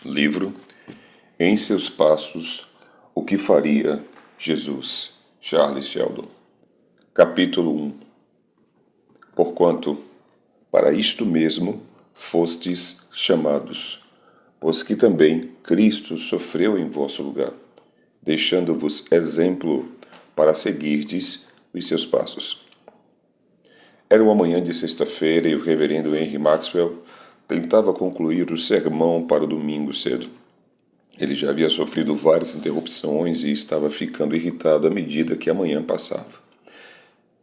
Livro Em Seus Passos, o que faria Jesus? Charles Sheldon. Capítulo 1. Porquanto, para isto mesmo fostes chamados, pois que também Cristo sofreu em vosso lugar, deixando-vos exemplo para seguirdes os seus passos. Era uma manhã de sexta-feira e o reverendo Henry Maxwell tentava concluir o sermão para o domingo cedo. Ele já havia sofrido várias interrupções e estava ficando irritado à medida que a manhã passava.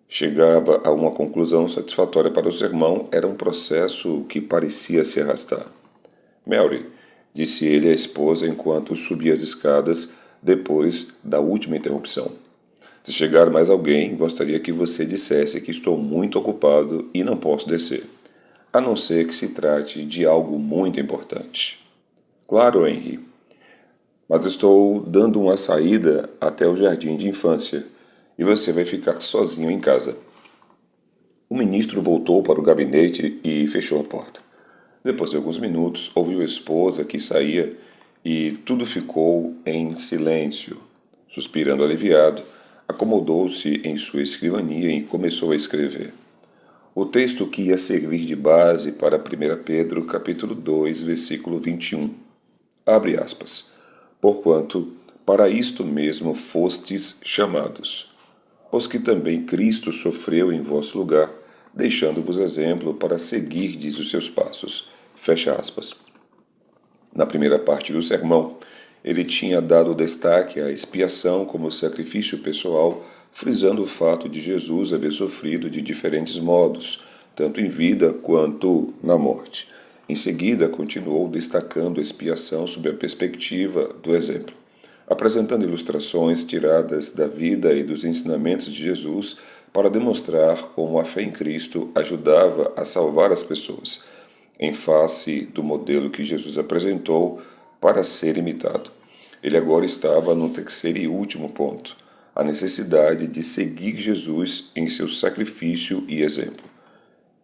Chegava a uma conclusão satisfatória para o sermão, era um processo que parecia se arrastar. Mary, disse ele à esposa enquanto subia as escadas depois da última interrupção. Se chegar mais alguém, gostaria que você dissesse que estou muito ocupado e não posso descer, a não ser que se trate de algo muito importante. Claro, Henry, mas estou dando uma saída até o jardim de infância e você vai ficar sozinho em casa. O ministro voltou para o gabinete e fechou a porta. Depois de alguns minutos, ouviu a esposa que saía e tudo ficou em silêncio. Suspirando aliviado, acomodou-se em sua escrivaninha e começou a escrever. O texto que ia servir de base para 1 Pedro, capítulo 2, versículo 21. Abre aspas. Porquanto, para isto mesmo fostes chamados, pois que também Cristo sofreu em vosso lugar, deixando-vos exemplo para seguirdes os seus passos. Fecha aspas. Na primeira parte do sermão, ele tinha dado destaque à expiação como sacrifício pessoal, frisando o fato de Jesus haver sofrido de diferentes modos, tanto em vida quanto na morte. Em seguida, continuou destacando a expiação sob a perspectiva do exemplo, apresentando ilustrações tiradas da vida e dos ensinamentos de Jesus para demonstrar como a fé em Cristo ajudava a salvar as pessoas, em face do modelo que Jesus apresentou para ser imitado. Ele agora estava no terceiro e último ponto, a necessidade de seguir Jesus em seu sacrifício e exemplo.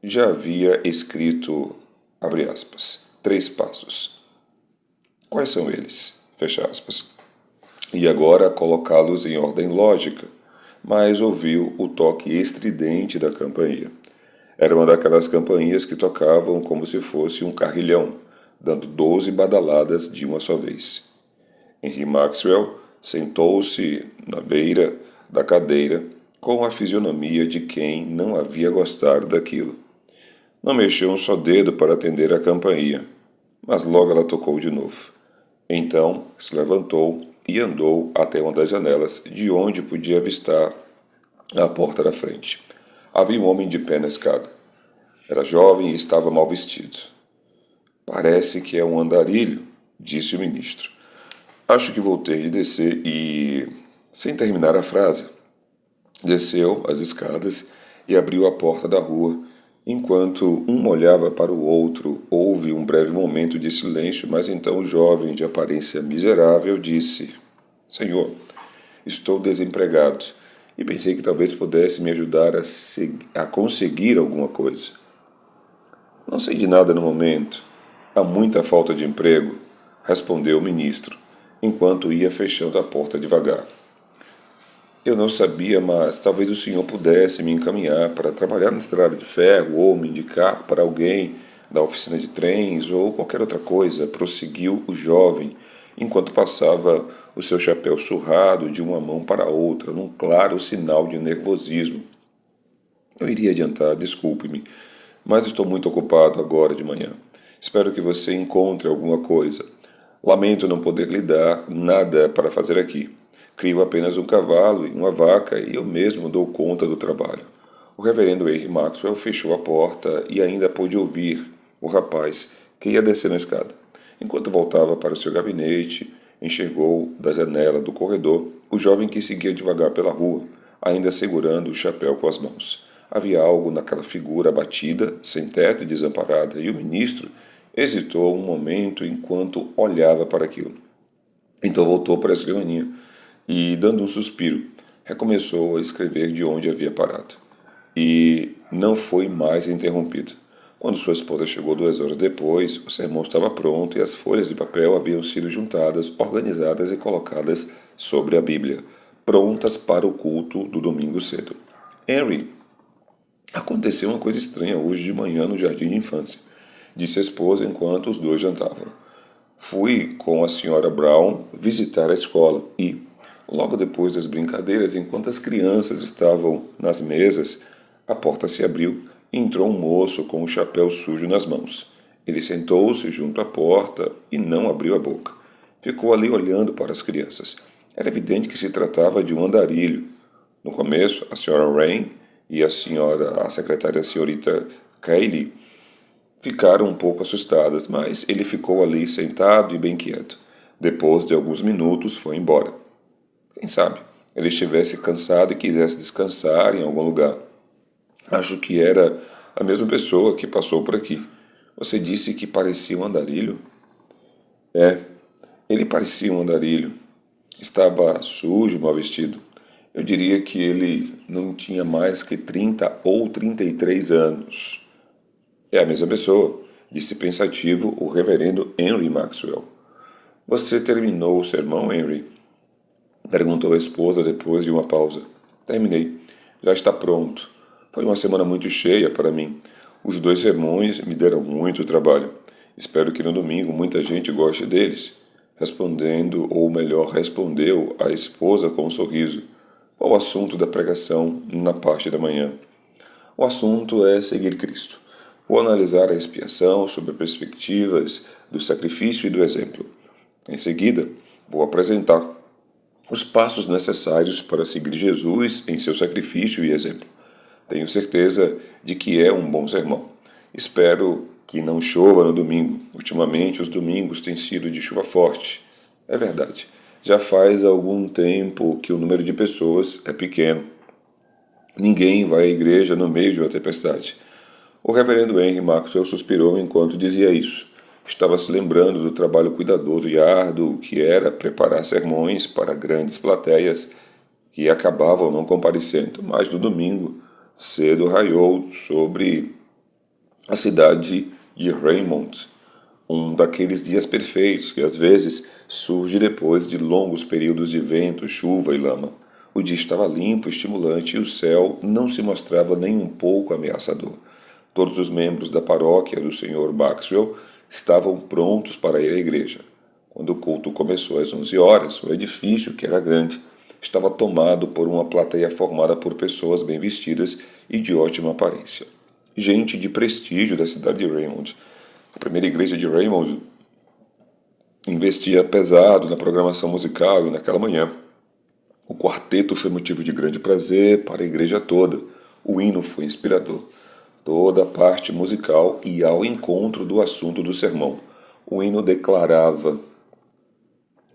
Já havia escrito, abre aspas, 3 passos. Quais são eles? Fecha aspas. E agora colocá-los em ordem lógica, mas ouviu o toque estridente da campainha. Era uma daquelas campainhas que tocavam como se fosse um carrilhão, dando 12 badaladas de uma só vez. Henry Maxwell sentou-se na beira da cadeira com a fisionomia de quem não havia gostado daquilo. Não mexeu um só dedo para atender a campainha, mas logo ela tocou de novo. Então se levantou e andou até uma das janelas, de onde podia avistar a porta da frente. Havia um homem de pé na escada. Era jovem e estava mal vestido. Parece que é um andarilho, disse o ministro. Acho que vou ter de descer e... Sem terminar a frase, desceu as escadas e abriu a porta da rua. Enquanto um olhava para o outro, houve um breve momento de silêncio, mas então o jovem, de aparência miserável, disse: Senhor, estou desempregado e pensei que talvez pudesse me ajudar a conseguir alguma coisa. Não sei de nada no momento. Há muita falta de emprego, respondeu o ministro, enquanto ia fechando a porta devagar. Eu não sabia, mas talvez o senhor pudesse me encaminhar para trabalhar na estrada de ferro ou me indicar para alguém da oficina de trens ou qualquer outra coisa, prosseguiu o jovem, enquanto passava o seu chapéu surrado de uma mão para a outra, num claro sinal de nervosismo. Eu iria adiantar, desculpe-me, mas estou muito ocupado agora de manhã. Espero que você encontre alguma coisa. Lamento não poder lhe dar nada para fazer aqui. Crio apenas um cavalo e uma vaca e eu mesmo dou conta do trabalho. O reverendo Henry Maxwell fechou a porta e ainda pôde ouvir o rapaz que ia descer na escada. Enquanto voltava para o seu gabinete, enxergou da janela do corredor o jovem que seguia devagar pela rua, ainda segurando o chapéu com as mãos. Havia algo naquela figura abatida, sem teto e desamparada, e o ministro hesitou um momento enquanto olhava para aquilo. Então voltou para a escrivaninha e, dando um suspiro, recomeçou a escrever de onde havia parado. E não foi mais interrompido. Quando sua esposa chegou 2 horas depois, o sermão estava pronto e as folhas de papel haviam sido juntadas, organizadas e colocadas sobre a Bíblia, prontas para o culto do domingo cedo. Henry, aconteceu uma coisa estranha hoje de manhã no jardim de infância, disse a esposa enquanto os dois jantavam. Fui com a senhora Brown visitar a escola e, logo depois das brincadeiras, enquanto as crianças estavam nas mesas, a porta se abriu e entrou um moço com o chapéu sujo nas mãos. Ele sentou-se junto à porta e não abriu a boca. Ficou ali olhando para as crianças. Era evidente que se tratava de um andarilho. No começo, a senhora Rain e a secretária senhorita Kaylee ficaram um pouco assustadas, mas ele ficou ali sentado e bem quieto. Depois de alguns minutos, foi embora. Quem sabe ele estivesse cansado e quisesse descansar em algum lugar. Acho que era a mesma pessoa que passou por aqui. Você disse que parecia um andarilho? É, ele parecia um andarilho. Estava sujo, mal vestido. Eu diria que ele não tinha mais que 30 ou 33 anos. É a mesma pessoa, disse pensativo o reverendo Henry Maxwell. Você terminou o sermão, Henry? Perguntou a esposa depois de uma pausa. Terminei. Já está pronto. Foi uma semana muito cheia para mim. Os 2 sermões me deram muito trabalho. Espero que no domingo muita gente goste deles. Respondendo, ou melhor, respondeu a esposa com um sorriso. Qual o assunto da pregação na parte da manhã? O assunto é seguir Cristo. Vou analisar a expiação sob perspectivas do sacrifício e do exemplo. Em seguida, vou apresentar os passos necessários para seguir Jesus em seu sacrifício e exemplo. Tenho certeza de que é um bom sermão. Espero que não chova no domingo. Ultimamente, os domingos têm sido de chuva forte. É verdade. Já faz algum tempo que o número de pessoas é pequeno. Ninguém vai à igreja no meio de uma tempestade. O reverendo Henry Maxwell suspirou enquanto dizia isso. Estava se lembrando do trabalho cuidadoso e árduo que era preparar sermões para grandes plateias que acabavam não comparecendo, mas no domingo cedo raiou sobre a cidade de Raymond, um daqueles dias perfeitos que às vezes surge depois de longos períodos de vento, chuva e lama. O dia estava limpo, estimulante e o céu não se mostrava nem um pouco ameaçador. Todos os membros da paróquia do Sr. Maxwell estavam prontos para ir à igreja. Quando o culto começou às 11 horas, o edifício, que era grande, estava tomado por uma plateia formada por pessoas bem vestidas e de ótima aparência. Gente de prestígio da cidade de Raymond. A primeira igreja de Raymond investia pesado na programação musical e naquela manhã. O quarteto foi motivo de grande prazer para a igreja toda. O hino foi inspirador. Toda a parte musical ia ao encontro do assunto do sermão. O hino declarava,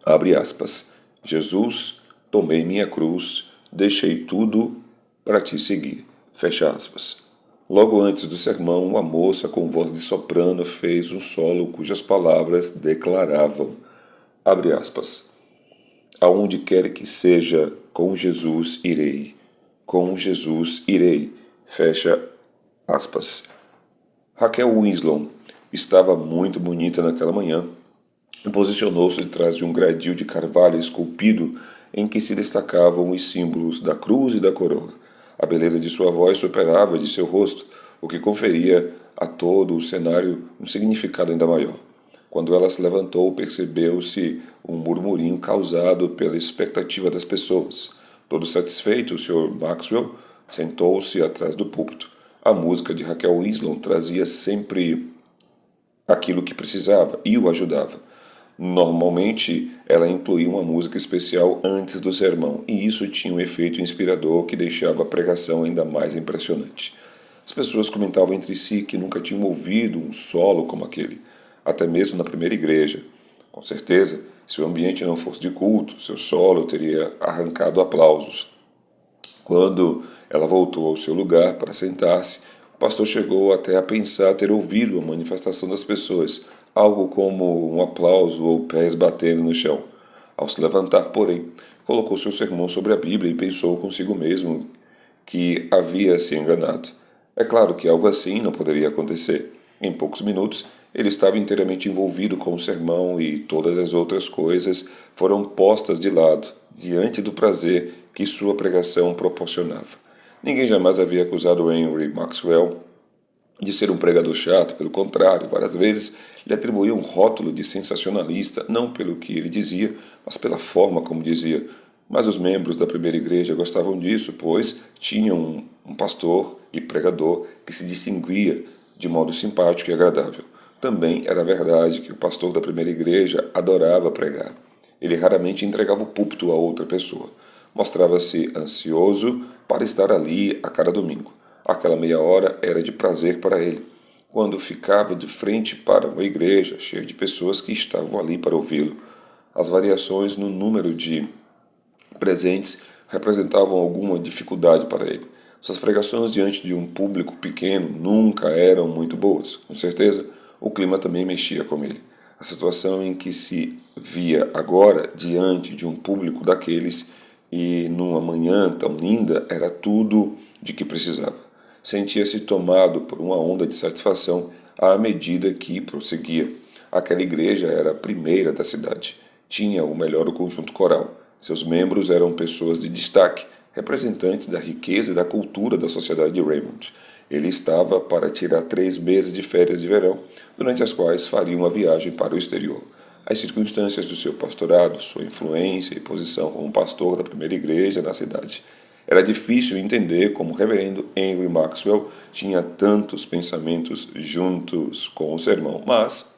abre aspas, Jesus, tomei minha cruz, deixei tudo para te seguir, fecha aspas. Logo antes do sermão, uma moça com voz de soprano fez um solo cujas palavras declaravam, abre aspas, aonde quer que seja, com Jesus irei, fecha aspas. Raquel Winslow estava muito bonita naquela manhã e posicionou-se detrás de um gradil de carvalho esculpido em que se destacavam os símbolos da cruz e da coroa. A beleza de sua voz superava a de seu rosto, o que conferia a todo o cenário um significado ainda maior. Quando ela se levantou, percebeu-se um murmurinho causado pela expectativa das pessoas. Todo satisfeito, o Sr. Maxwell sentou-se atrás do púlpito. A música de Raquel Winslow trazia sempre aquilo que precisava e o ajudava. Normalmente, ela incluía uma música especial antes do sermão, e isso tinha um efeito inspirador que deixava a pregação ainda mais impressionante. As pessoas comentavam entre si que nunca tinham ouvido um solo como aquele, até mesmo na primeira igreja. Com certeza, se o ambiente não fosse de culto, seu solo teria arrancado aplausos. Quando ela voltou ao seu lugar para sentar-se, o pastor chegou até a pensar ter ouvido a manifestação das pessoas, algo como um aplauso ou pés batendo no chão. Ao se levantar, porém, colocou seu sermão sobre a Bíblia e pensou consigo mesmo que havia se enganado. É claro que algo assim não poderia acontecer. Em poucos minutos, ele estava inteiramente envolvido com o sermão e todas as outras coisas foram postas de lado, diante do prazer que sua pregação proporcionava. Ninguém jamais havia acusado Henry Maxwell de ser um pregador chato, pelo contrário, várias vezes lhe atribuía um rótulo de sensacionalista, não pelo que ele dizia, mas pela forma como dizia. Mas os membros da primeira igreja gostavam disso, pois tinham um pastor e pregador que se distinguia de modo simpático e agradável. Também era verdade que o pastor da primeira igreja adorava pregar. Ele raramente entregava o púlpito a outra pessoa. Mostrava-se ansioso para estar ali a cada domingo. Aquela meia hora era de prazer para ele, quando ficava de frente para uma igreja cheia de pessoas que estavam ali para ouvi-lo. As variações no número de presentes representavam alguma dificuldade para ele. Suas pregações diante de um público pequeno nunca eram muito boas, com certeza. O clima também mexia com ele. A situação em que se via agora diante de um público daqueles e numa manhã tão linda era tudo de que precisava. Sentia-se tomado por uma onda de satisfação à medida que prosseguia. Aquela igreja era a primeira da cidade. Tinha o melhor conjunto coral. Seus membros eram pessoas de destaque, representantes da riqueza e da cultura da sociedade de Raymond. Ele estava para tirar 3 meses de férias de verão, durante as quais faria uma viagem para o exterior. As circunstâncias do seu pastorado, sua influência e posição como pastor da primeira igreja na cidade. Era difícil entender como o reverendo Henry Maxwell tinha tantos pensamentos juntos com o sermão, mas,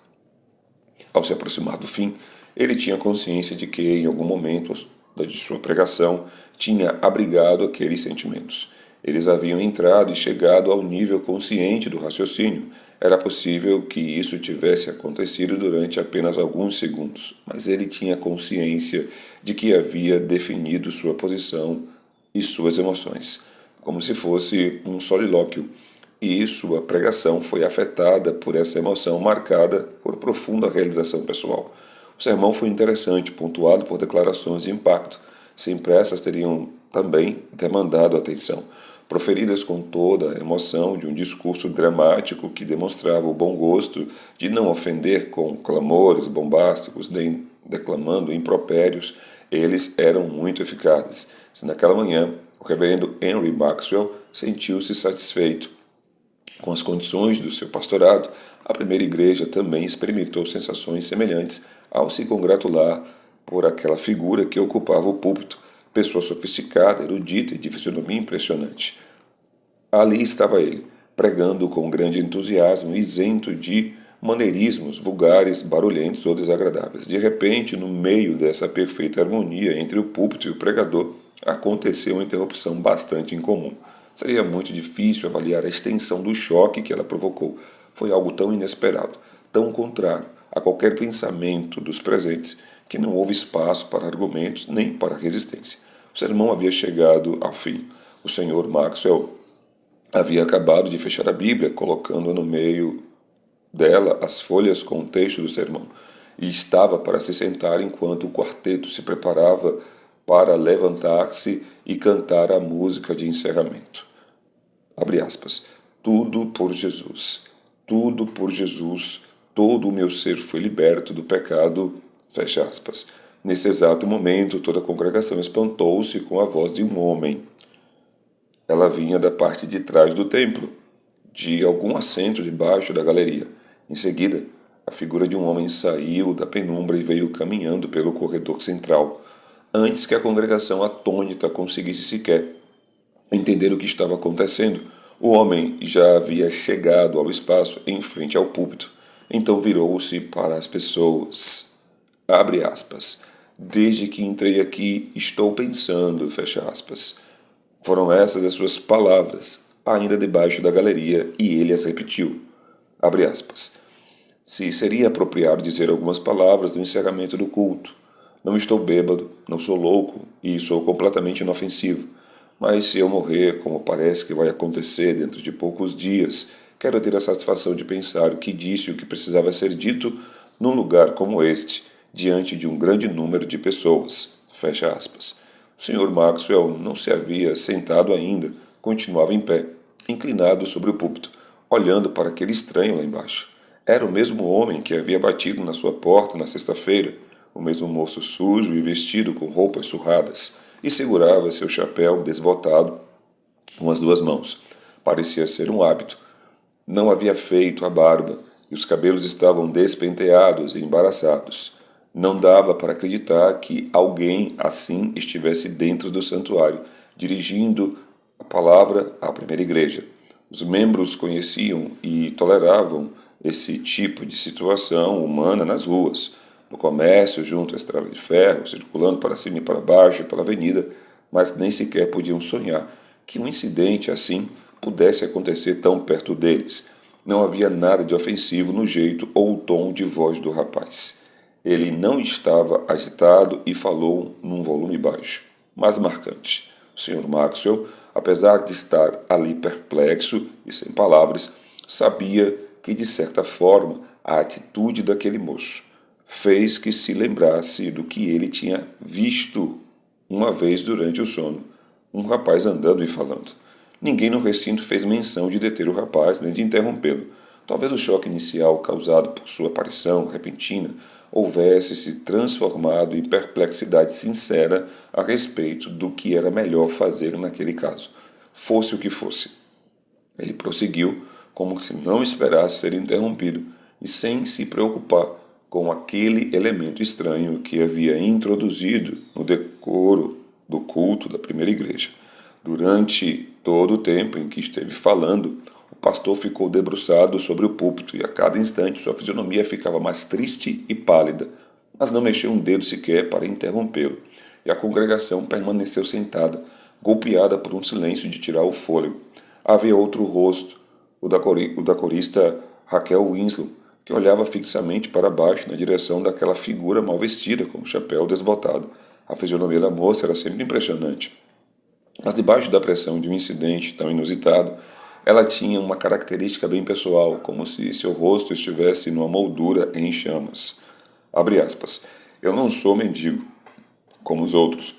ao se aproximar do fim, ele tinha consciência de que, em algum momento de sua pregação, tinha abrigado aqueles sentimentos. Eles haviam entrado e chegado ao nível consciente do raciocínio. Era possível que isso tivesse acontecido durante apenas alguns segundos, mas ele tinha consciência de que havia definido sua posição e suas emoções, como se fosse um solilóquio, e sua pregação foi afetada por essa emoção marcada por profunda realização pessoal. O sermão foi interessante, pontuado por declarações de impacto. Sem pressas teriam também demandado atenção, proferidas com toda a emoção de um discurso dramático que demonstrava o bom gosto de não ofender com clamores bombásticos, nem declamando impropérios. Eles eram muito eficazes. Se naquela manhã o reverendo Henry Maxwell sentiu-se satisfeito com as condições do seu pastorado, a primeira igreja também experimentou sensações semelhantes ao se congratular por aquela figura que ocupava o púlpito, pessoa sofisticada, erudita e de fisionomia impressionante. Ali estava ele, pregando com grande entusiasmo, isento de maneirismos vulgares, barulhentos ou desagradáveis. De repente, no meio dessa perfeita harmonia entre o púlpito e o pregador, aconteceu uma interrupção bastante incomum. Seria muito difícil avaliar a extensão do choque que ela provocou. Foi algo tão inesperado, tão contrário a qualquer pensamento dos presentes, que não houve espaço para argumentos nem para resistência. O sermão havia chegado ao fim. O Sr. Maxwell havia acabado de fechar a Bíblia, colocando no meio dela as folhas com o texto do sermão, e estava para se sentar enquanto o quarteto se preparava para levantar-se e cantar a música de encerramento. Abre aspas. Tudo por Jesus. Tudo por Jesus. Todo o meu ser foi liberto do pecado. Fecha aspas. Nesse exato momento, toda a congregação espantou-se com a voz de um homem. Ela vinha da parte de trás do templo, de algum assento debaixo da galeria. Em seguida, a figura de um homem saiu da penumbra e veio caminhando pelo corredor central, antes que a congregação atônita conseguisse sequer entender o que estava acontecendo. O homem já havia chegado ao espaço em frente ao púlpito. Então virou-se para as pessoas. Abre aspas. Desde que entrei aqui, estou pensando, fecha aspas. Foram essas as suas palavras, ainda debaixo da galeria, e ele as repetiu. Abre aspas. Se seria apropriado dizer algumas palavras no encerramento do culto. Não estou bêbado, não sou louco e sou completamente inofensivo. Mas se eu morrer, como parece que vai acontecer dentro de poucos dias, quero ter a satisfação de pensar o que disse e o que precisava ser dito num lugar como este, diante de um grande número de pessoas. Fecha aspas. O Sr. Maxwell não se havia sentado ainda, continuava em pé. inclinado sobre o púlpito, olhando para aquele estranho lá embaixo. Era o mesmo homem que havia batido na sua porta na sexta-feira, o mesmo moço sujo e vestido com roupas surradas, e segurava seu chapéu desbotado com as duas mãos. Parecia ser um hábito. Não havia feito a barba, e os cabelos estavam despenteados e embaraçados. Não dava para acreditar que alguém assim estivesse dentro do santuário, dirigindo a palavra à primeira igreja. Os membros conheciam e toleravam esse tipo de situação humana nas ruas, no comércio, junto à estrada de ferro, circulando para cima e para baixo pela avenida, mas nem sequer podiam sonhar que um incidente assim pudesse acontecer tão perto deles. Não havia nada de ofensivo no jeito ou o tom de voz do rapaz. Ele não estava agitado e falou num volume baixo, mas marcante. O Sr. Maxwell, apesar de estar ali perplexo e sem palavras, sabia que, de certa forma, a atitude daquele moço fez que se lembrasse do que ele tinha visto uma vez durante o sono, um rapaz andando e falando. Ninguém no recinto fez menção de deter o rapaz nem de interrompê-lo. Talvez o choque inicial causado por sua aparição repentina houvesse se transformado em perplexidade sincera a respeito do que era melhor fazer naquele caso, fosse o que fosse. Ele prosseguiu como se não esperasse ser interrompido e sem se preocupar com aquele elemento estranho que havia introduzido no decoro do culto da primeira igreja. Durante todo o tempo em que esteve falando, o pastor ficou debruçado sobre o púlpito e a cada instante sua fisionomia ficava mais triste e pálida, mas não mexeu um dedo sequer para interrompê-lo, e a congregação permaneceu sentada, golpeada por um silêncio de tirar o fôlego. Havia outro rosto, o da corista Raquel Winslow, que olhava fixamente para baixo na direção daquela figura mal vestida, com o chapéu desbotado. A fisionomia da moça era sempre impressionante. Mas debaixo da pressão de um incidente tão inusitado, ela tinha uma característica bem pessoal, como se seu rosto estivesse numa moldura em chamas. Abre aspas. Eu não sou mendigo, como os outros,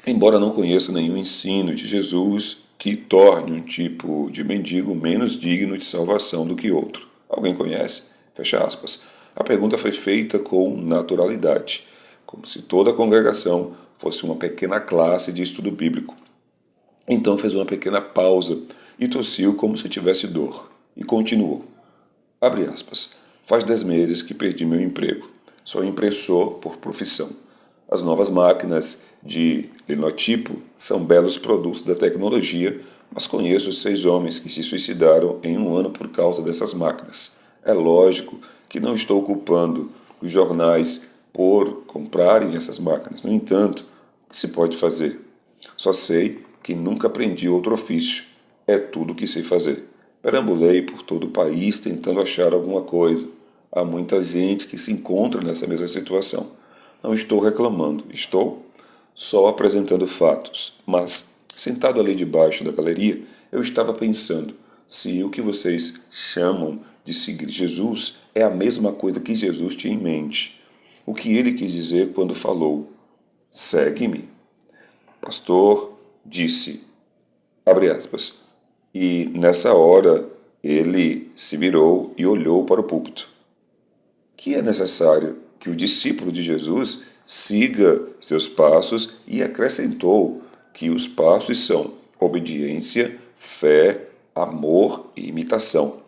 embora não conheça nenhum ensino de Jesus que torne um tipo de mendigo menos digno de salvação do que outro. Alguém conhece? Fecha aspas. A pergunta foi feita com naturalidade, como se toda a congregação fosse uma pequena classe de estudo bíblico. Então fez uma pequena pausa e tossiu como se tivesse dor, e continuou. Abre aspas. Faz 10 meses que perdi meu emprego. Sou impressor por profissão. As novas máquinas de linotipo são belos produtos da tecnologia, mas conheço 6 homens que se suicidaram em um ano por causa dessas máquinas. É lógico que não estou culpando os jornais por comprarem essas máquinas. No entanto, o que se pode fazer? Só sei que nunca aprendi outro ofício. É tudo o que sei fazer. Perambulei por todo o país tentando achar alguma coisa. Há muita gente que se encontra nessa mesma situação. Não estou reclamando, estou só apresentando fatos. Mas, sentado ali debaixo da galeria, eu estava pensando se o que vocês chamam de seguir Jesus é a mesma coisa que Jesus tinha em mente. O que ele quis dizer quando falou, segue-me. O pastor disse, abre aspas, e nessa hora ele se virou e olhou para o púlpito. Que é necessário que o discípulo de Jesus siga seus passos e acrescentou que os passos são obediência, fé, amor e imitação.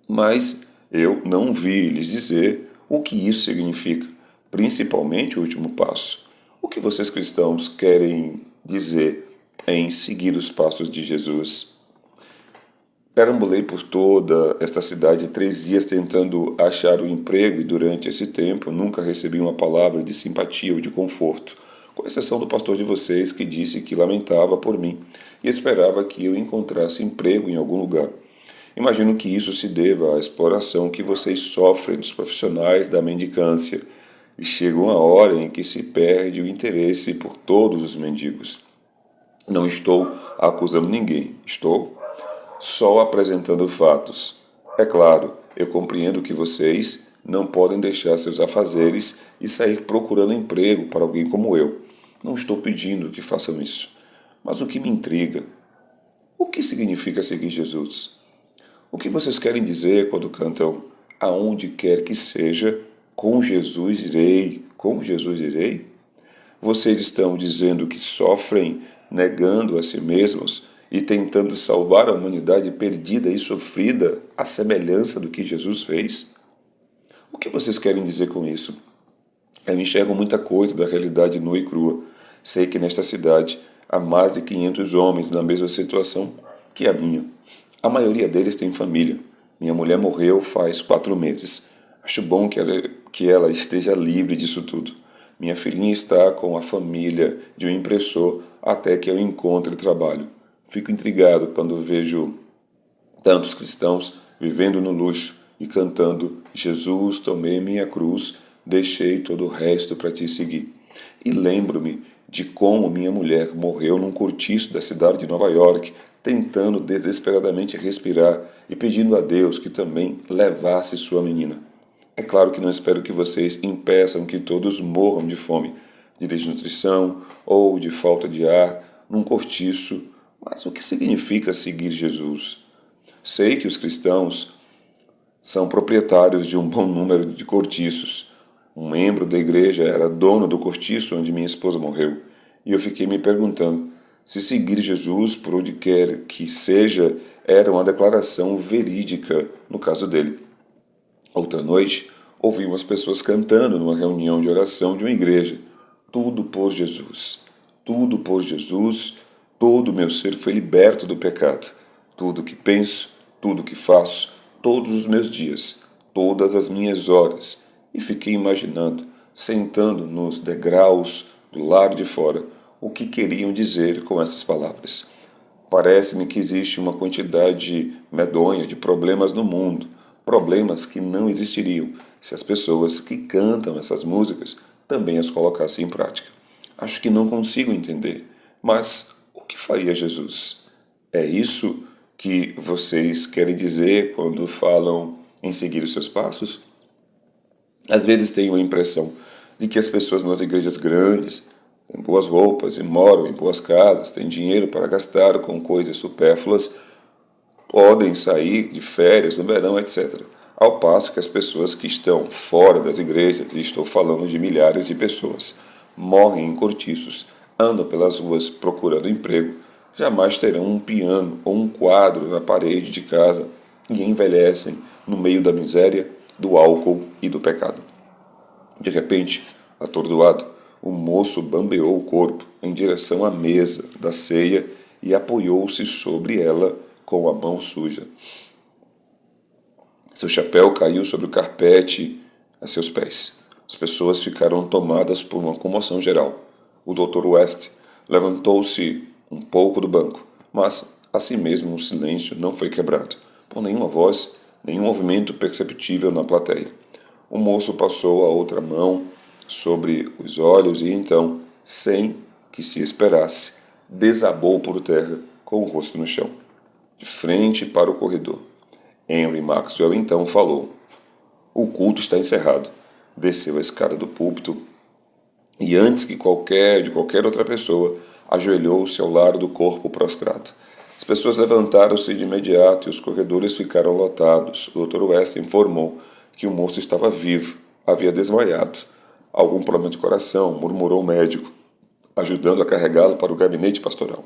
Mas eu não vi lhes dizer o que isso significa, principalmente o último passo. O que vocês cristãos querem dizer em seguir os passos de Jesus? Perambulei por toda esta cidade 3 dias tentando achar um emprego e durante esse tempo nunca recebi uma palavra de simpatia ou de conforto, com exceção do pastor de vocês que disse que lamentava por mim e esperava que eu encontrasse emprego em algum lugar. Imagino que isso se deva à exploração que vocês sofrem dos profissionais da mendicância e chega uma hora em que se perde o interesse por todos os mendigos. Não estou acusando ninguém, estou só apresentando fatos. É claro, eu compreendo que vocês não podem deixar seus afazeres e sair procurando emprego para alguém como eu. Não estou pedindo que façam isso. Mas o que me intriga O que significa seguir Jesus? O que vocês querem dizer quando cantam aonde quer que seja, com Jesus irei, com Jesus irei? Vocês estão dizendo que sofrem negando a si mesmos e tentando salvar a humanidade perdida e sofrida à semelhança do que Jesus fez? O que vocês querem dizer com isso? Eu enxergo muita coisa da realidade nua e crua. Sei que nesta cidade há mais de 500 homens na mesma situação que a minha. A maioria deles tem família. Minha mulher morreu faz 4 meses. Acho bom que ela esteja livre disso tudo. Minha filhinha está com a família de um impressor até que eu encontre trabalho. Fico intrigado quando vejo tantos cristãos vivendo no luxo e cantando Jesus, tomei minha cruz, deixei todo o resto para te seguir. E lembro-me de como minha mulher morreu num cortiço da cidade de Nova York, tentando desesperadamente respirar e pedindo a Deus que também levasse sua menina. É claro que não espero que vocês impeçam que todos morram de fome, de desnutrição ou de falta de ar num cortiço, mas o que significa seguir Jesus? Sei que os cristãos são proprietários de um bom número de cortiços. Um membro da igreja era dono do cortiço onde minha esposa morreu, e eu fiquei me perguntando se seguir Jesus por onde quer que seja era uma declaração verídica no caso dele. Outra noite, ouvi umas pessoas cantando numa reunião de oração de uma igreja. Tudo por Jesus. Tudo por Jesus. Todo o meu ser foi liberto do pecado. Tudo que penso, tudo que faço, todos os meus dias, todas as minhas horas. E fiquei imaginando, sentando nos degraus do lado de fora, o que queriam dizer com essas palavras. Parece-me que existe uma quantidade medonha de problemas no mundo, problemas que não existiriam se as pessoas que cantam essas músicas também as colocassem em prática. Acho que não consigo entender, mas o que faria Jesus? É isso que vocês querem dizer quando falam em seguir os seus passos? Às vezes tenho a impressão de que as pessoas nas igrejas grandes têm boas roupas e moram em boas casas, têm dinheiro para gastar com coisas supérfluas, podem sair de férias no verão, etc. Ao passo que as pessoas que estão fora das igrejas, e estou falando de milhares de pessoas, morrem em cortiços, andam pelas ruas procurando emprego, jamais terão um piano ou um quadro na parede de casa e envelhecem no meio da miséria, do álcool e do pecado. De repente, atordoado, o moço bambeou o corpo em direção à mesa da ceia e apoiou-se sobre ela com a mão suja. Seu chapéu caiu sobre o carpete a seus pés. As pessoas ficaram tomadas por uma comoção geral. O Dr. West levantou-se um pouco do banco, mas, assim mesmo, o silêncio não foi quebrado, por nenhuma voz, nenhum movimento perceptível na plateia. O moço passou a outra mão sobre os olhos e então, sem que se esperasse, desabou por terra com o rosto no chão, de frente para o corredor. Henry Maxwell então falou: "O culto está encerrado." Desceu a escada do púlpito e, antes que qualquer outra pessoa, ajoelhou-se ao lado do corpo prostrado. As pessoas levantaram-se de imediato e os corredores ficaram lotados. O Dr. West informou que o moço estava vivo, havia desmaiado. Algum problema de coração, murmurou o médico, ajudando a carregá-lo para o gabinete pastoral.